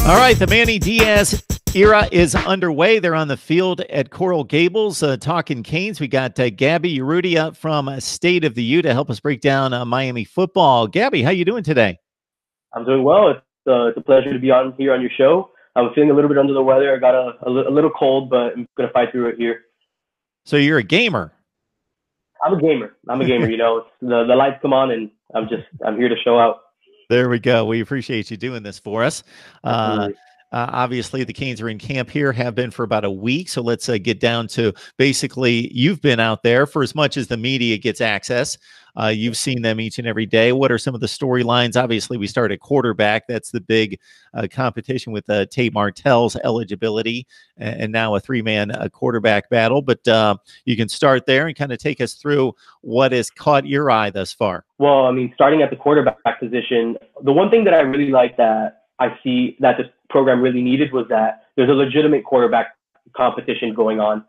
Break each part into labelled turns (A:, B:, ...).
A: All right, the Manny Diaz era is underway. They're on the field at Coral Gables talking Canes. We got Gabby Urrutia from State of the U to help us break down Miami football. Gabby, how you doing today?
B: I'm doing well. It's a pleasure to be on here on your show. I'm feeling a little bit under the weather. I got a little cold, but I'm going to fight through it here.
A: So you're a gamer.
B: I'm a gamer. You know, the lights come on and I'm here to show out.
A: There we go. We appreciate you doing this for us. Obviously, the Canes are in camp here, have been for about a week. So let's get down to basically you've been out there for as much as the media gets access. You've seen them each and every day. What are some of the storylines? Obviously, we start at quarterback. That's the big competition with Tate Martel's eligibility and now a three-man quarterback battle. But you can start there and kind of take us through what has caught your eye thus far.
B: Well, I mean, starting at the quarterback position, the one thing that I really like that I see that this program really needed was that there's a legitimate quarterback competition going on.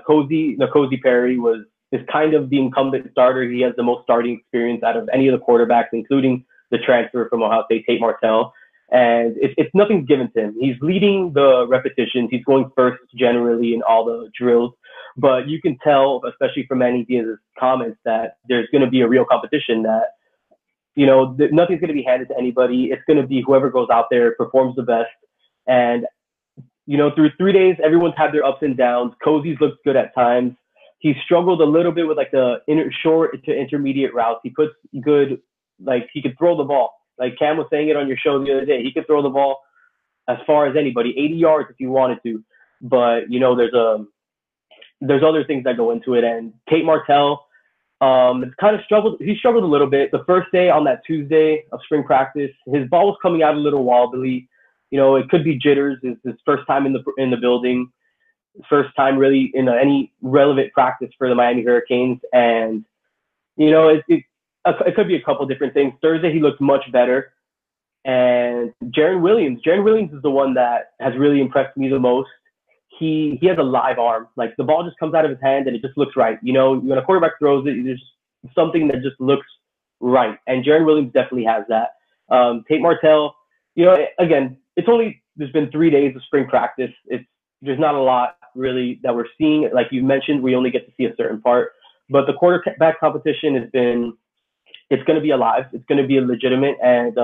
B: Cozy Perry is kind of the incumbent starter. He has the most starting experience out of any of the quarterbacks, including the transfer from Ohio State, Tate Martel. And it's nothing's given to him. He's leading the repetitions. He's going first generally in all the drills. But you can tell, especially from Manny Diaz's comments, that there's going to be a real competition that, you know, nothing's going to be handed to anybody. It's going to be whoever goes out there, performs the best. And, you know, through 3 days, everyone's had their ups and downs. Cozy's looked good at times. He struggled a little bit with like the short to intermediate routes. He puts good, like he could throw the ball. Like Cam was saying it on your show the other day. He could throw the ball as far as anybody, 80 yards if you wanted to. But, you know, there's other things that go into it. And Tate Martel kind of struggled. He struggled a little bit. The first day on that Tuesday of spring practice, his ball was coming out a little wobbly. You know, it could be jitters. It's his first time in the building. First time really in any relevant practice for the Miami Hurricanes. And, you know, it could be a couple different things. Thursday, he looked much better. And Jaron Williams is the one that has really impressed me the most. He has a live arm. Like the ball just comes out of his hand and it just looks right. You know, when a quarterback throws it, there's something that just looks right. And Jaron Williams definitely has that. Tate Martel, you know, again, there's been 3 days of spring practice. There's not a lot really that we're seeing. Like you mentioned, we only get to see a certain part, but the quarterback competition it's going to be alive. It's going to be legitimate, and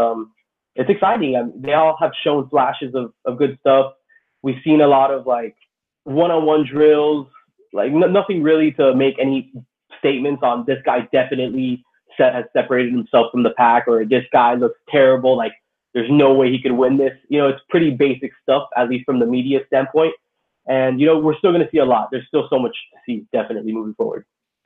B: it's exciting. I mean, they all have shown flashes of good stuff. We've seen a lot of like one-on-one drills, like nothing really to make any statements on this guy definitely has separated himself from the pack, or this guy looks terrible. Like there's no way he could win this. You know, it's pretty basic stuff, at least from the media standpoint. And, you know, we're still going to see a lot. There's still so much to see, definitely, moving forward.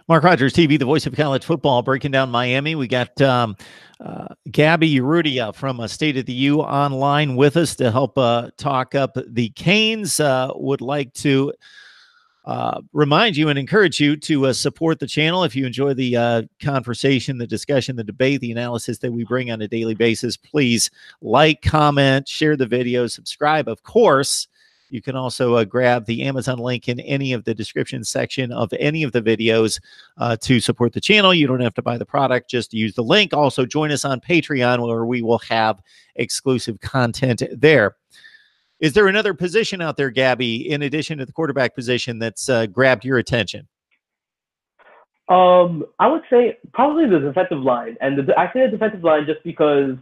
A: Mark Rogers TV, the voice of college football, breaking down Miami. We got Gabby Urrutia from State of the U online with us to help talk up the Canes. Would like to remind you and encourage you to support the channel. If you enjoy the conversation, the discussion, the debate, the analysis that we bring on a daily basis, please like, comment, share the video, subscribe, of course. You can also grab the Amazon link in any of the description section of any of the videos to support the channel. You don't have to buy the product, just use the link. Also, join us on Patreon, where we will have exclusive content there. Is there another position out there, Gabby, in addition to the quarterback position, that's grabbed your attention?
B: I would say probably the defensive line. And I say the defensive line just because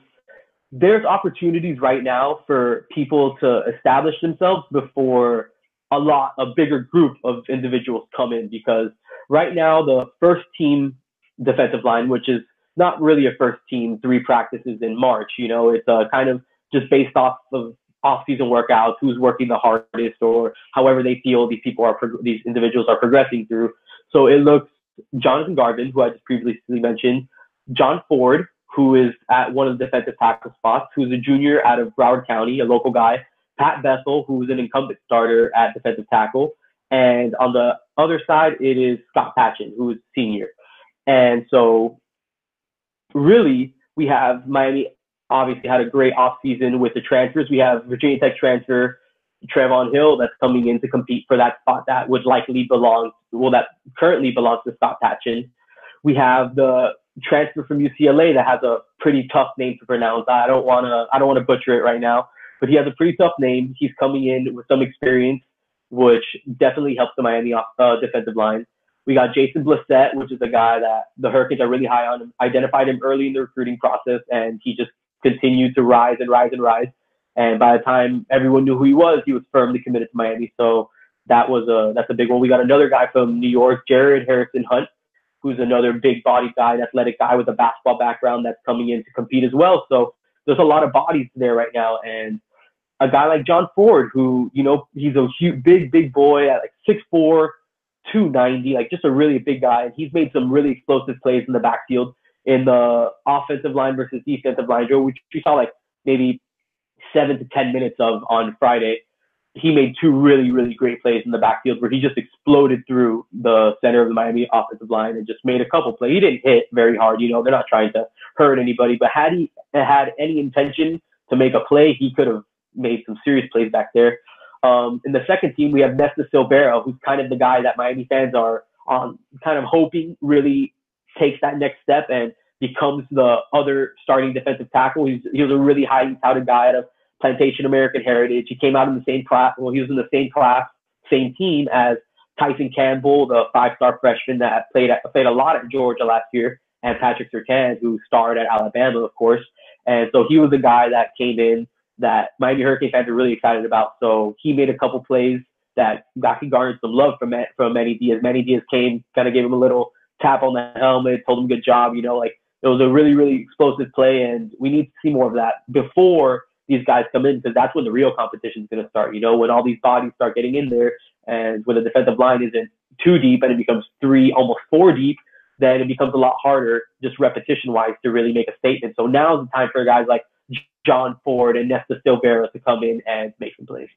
B: there's opportunities right now for people to establish themselves before a bigger group of individuals come in, because right now the first team defensive line, which is not really a first team, 3 practices in March, you know, it's kind of just based off of off-season workouts, who's working the hardest, or however they feel these individuals are progressing through. So it looks Jonathan Garvin, who I just previously mentioned, John Ford, who is at one of the defensive tackle spots, who's a junior out of Broward County, a local guy, Pat Bethel, who's an incumbent starter at defensive tackle. And on the other side, it is Scott Patchen, who is a senior. And so really, we have Miami obviously had a great offseason with the transfers. We have Virginia Tech transfer Trevon Hill that's coming in to compete for that spot that that currently belongs to Scott Patchen. We have the transfer from UCLA that has a pretty tough name to pronounce. I don't want to butcher it right now, but he has a pretty tough name. He's coming in with some experience, which definitely helps the Miami defensive line. We got Jason Lissette, which is a guy that the Hurricanes are really high on. Him. Identified him early in the recruiting process, and he just continued to rise and rise and rise. And by the time everyone knew who he was firmly committed to Miami. So that's a big one. We got another guy from New York, Jared Harrison Hunt, who's another big body guy, an athletic guy with a basketball background that's coming in to compete as well. So there's a lot of bodies there right now. And a guy like John Ford, who, he's a huge, big boy at like 6'4", 290, like just a really big guy. And he's made some really explosive plays in the backfield in the offensive line versus defensive line drill, which we saw like maybe 7 to 10 minutes of on Friday. He made 2 really, really great plays in the backfield where he just exploded through the center of the Miami offensive line and just made a couple plays. He didn't hit very hard. They're not trying to hurt anybody, but had he had any intention to make a play, he could have made some serious plays back there. In the second team, we have Nesta Silverio, who's kind of the guy that Miami fans are kind of hoping really takes that next step and becomes the other starting defensive tackle. He was a really highly touted guy out of Plantation American Heritage. He came out in the same class. Well, he was in the same class, same team as Tyson Campbell, the 5-star freshman that played a lot at Georgia last year, and Patrick Surtain, who starred at Alabama, of course. And so he was the guy that came in that Miami Hurricane fans are really excited about. So he made a couple plays that actually garnered some love from Manny Diaz. Manny Diaz came, kind of gave him a little tap on the helmet, told him good job. It was a really, really explosive play, and we need to see more of that before these guys come in, because that's when the real competition is going to start. When all these bodies start getting in there, and when the defensive line isn't 2 deep and it becomes 3, almost 4 deep, then it becomes a lot harder, just repetition-wise, to really make a statement. So now's the time for guys like John Ford and Nesta Silverio to come in and make some plays.